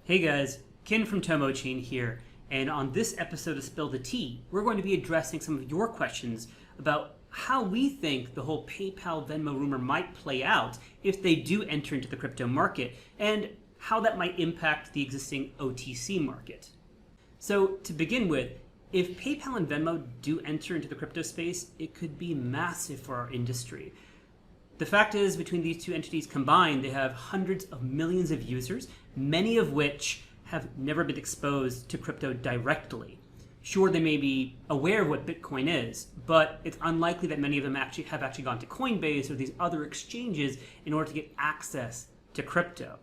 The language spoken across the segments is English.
Hey guys, Ken from TomoChain here, and on this episode of Spill the Tea, we're going to be addressing some of your questions about how we think the whole PayPal Venmo rumor might play out if they do enter into the crypto market, and how that might impact the existing OTC market. So to begin with, if PayPal and Venmo do enter into the crypto space, it could be massive for our industry. The fact is, between these two entities combined, they have hundreds of millions of users, many of which have never been exposed to crypto directly. Sure, they may be aware of what Bitcoin is, but it's unlikely that many of them have actually gone to Coinbase or these other exchanges in order to get access to crypto.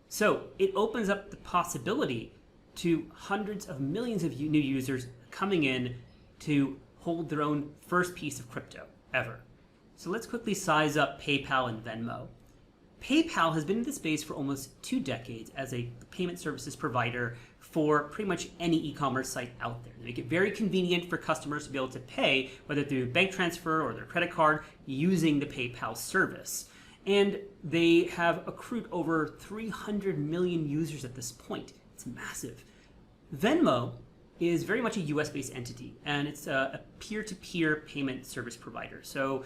So it opens up the possibility to hundreds of millions of new users coming in to hold their own first piece of crypto ever. So let's quickly size up PayPal and Venmo. PayPal has been in the space for almost 2 decades as a payment services provider for pretty much any e-commerce site out there. They make it very convenient for customers to be able to pay, whether through bank transfer or their credit card, using the PayPal service. And they have accrued over 300 million users at this point. It's massive. Venmo is very much a US-based entity, and it's a peer-to-peer payment service provider. So,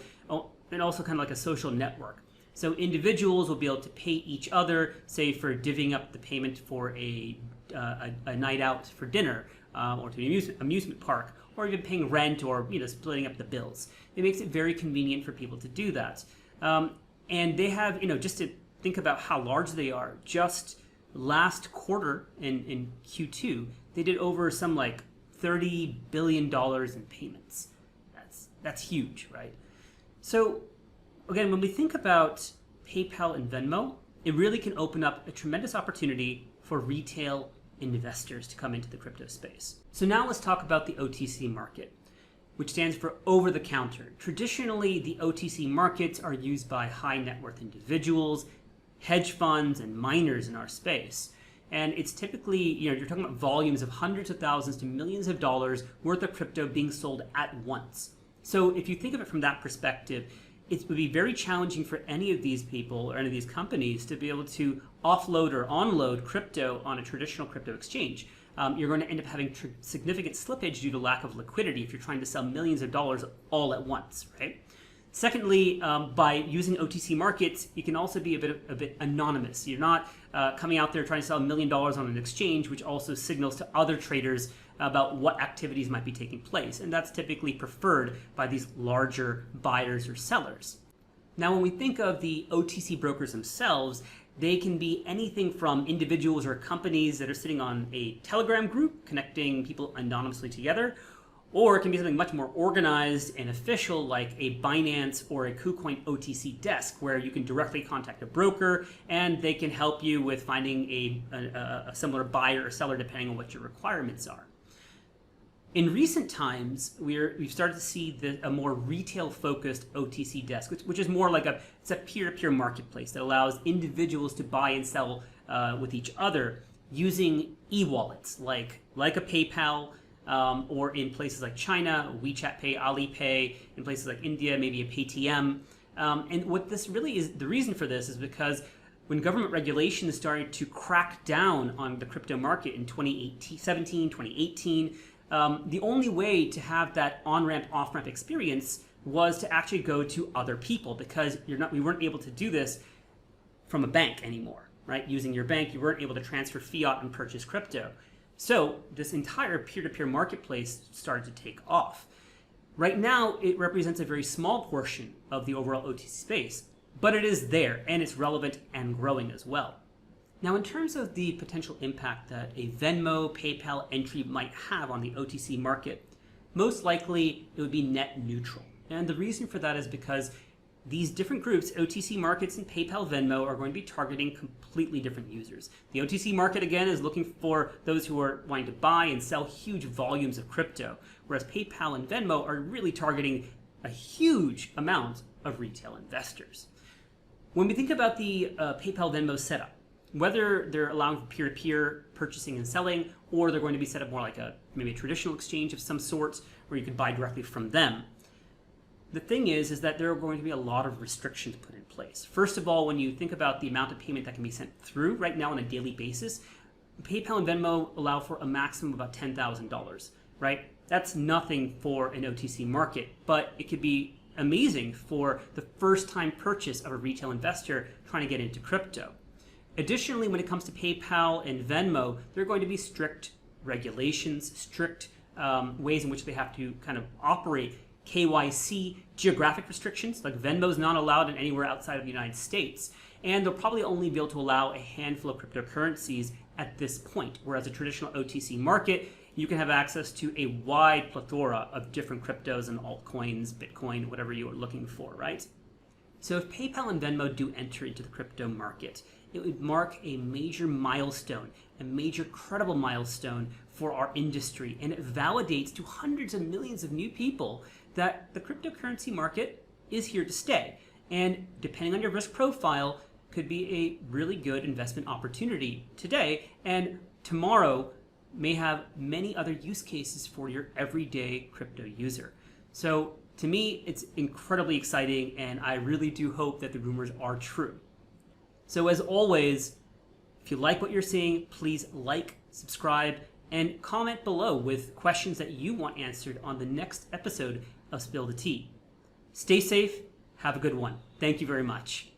and also kind of like a social network. So individuals will be able to pay each other, say for divvying up the payment for a night out for dinner, or to an amusement park, or even paying rent, or splitting up the bills. It makes it very convenient for people to do that. And they have, just to think about how large they are, just last quarter in Q2, they did over some like $30 billion in payments. That's huge, right? So again, when we think about PayPal and Venmo, it really can open up a tremendous opportunity for retail investors to come into the crypto space. So now let's talk about the OTC market, which stands for over-the-counter. Traditionally, the OTC markets are used by high net worth individuals, hedge funds, and miners in our space. And it's typically, you're talking about volumes of hundreds of thousands to millions of dollars worth of crypto being sold at once. So if you think of it from that perspective, it would be very challenging for any of these people or any of these companies to be able to offload or onload crypto on a traditional crypto exchange. You're going to end up having significant slippage due to lack of liquidity if you're trying to sell millions of dollars all at once, right? Secondly, by using OTC markets, you can also be a bit anonymous. You're not coming out there trying to sell $1 million on an exchange, which also signals to other traders about what activities might be taking place. And that's typically preferred by these larger buyers or sellers. Now, when we think of the OTC brokers themselves, they can be anything from individuals or companies that are sitting on a Telegram group connecting people anonymously together, or it can be something much more organized and official like a Binance or a KuCoin OTC desk where you can directly contact a broker and they can help you with finding a similar buyer or seller depending on what your requirements are. In recent times, we've started to see a more retail-focused OTC desk, which is more like it's a peer-to-peer marketplace that allows individuals to buy and sell with each other using e-wallets like a PayPal, or in places like China, WeChat Pay, Alipay, in places like India, maybe a Paytm. And what this really is, the reason for this is because when government regulations started to crack down on the crypto market in 2017, 2018, the only way to have that on-ramp, off-ramp experience was to actually go to other people, because we weren't able to do this from a bank anymore, right? Using your bank, you weren't able to transfer fiat and purchase crypto. So this entire peer-to-peer marketplace started to take off. Right now, it represents a very small portion of the overall OTC space, but it is there and it's relevant and growing as well. Now, in terms of the potential impact that a Venmo, PayPal entry might have on the OTC market, most likely it would be net neutral. And the reason for that is because these different groups, OTC markets and PayPal, Venmo, are going to be targeting completely different users. The OTC market, again, is looking for those who are wanting to buy and sell huge volumes of crypto, whereas PayPal and Venmo are really targeting a huge amount of retail investors. When we think about the PayPal, Venmo setup, whether they're allowing for peer-to-peer purchasing and selling, or they're going to be set up more like maybe a traditional exchange of some sort where you can buy directly from them, the thing is that there are going to be a lot of restrictions put in place. First of all, when you think about the amount of payment that can be sent through right now on a daily basis, PayPal and Venmo allow for a maximum of about $10,000, right? That's nothing for an OTC market, but it could be amazing for the first time purchase of a retail investor trying to get into crypto. Additionally, when it comes to PayPal and Venmo, there are going to be strict regulations, strict ways in which they have to kind of operate. KYC, geographic restrictions, like Venmo is not allowed in anywhere outside of the United States. And they'll probably only be able to allow a handful of cryptocurrencies at this point, whereas a traditional OTC market, you can have access to a wide plethora of different cryptos and altcoins, Bitcoin, whatever you are looking for, right? So if PayPal and Venmo do enter into the crypto market, it would mark a major milestone, a major credible milestone for our industry, and it validates to hundreds of millions of new people that the cryptocurrency market is here to stay. And depending on your risk profile, could be a really good investment opportunity today, and tomorrow may have many other use cases for your everyday crypto user. So to me, it's incredibly exciting, and I really do hope that the rumors are true. So as always, if you like what you're seeing, please like, subscribe, and comment below with questions that you want answered on the next episode of Spill the Tea. Stay safe, have a good one. Thank you very much.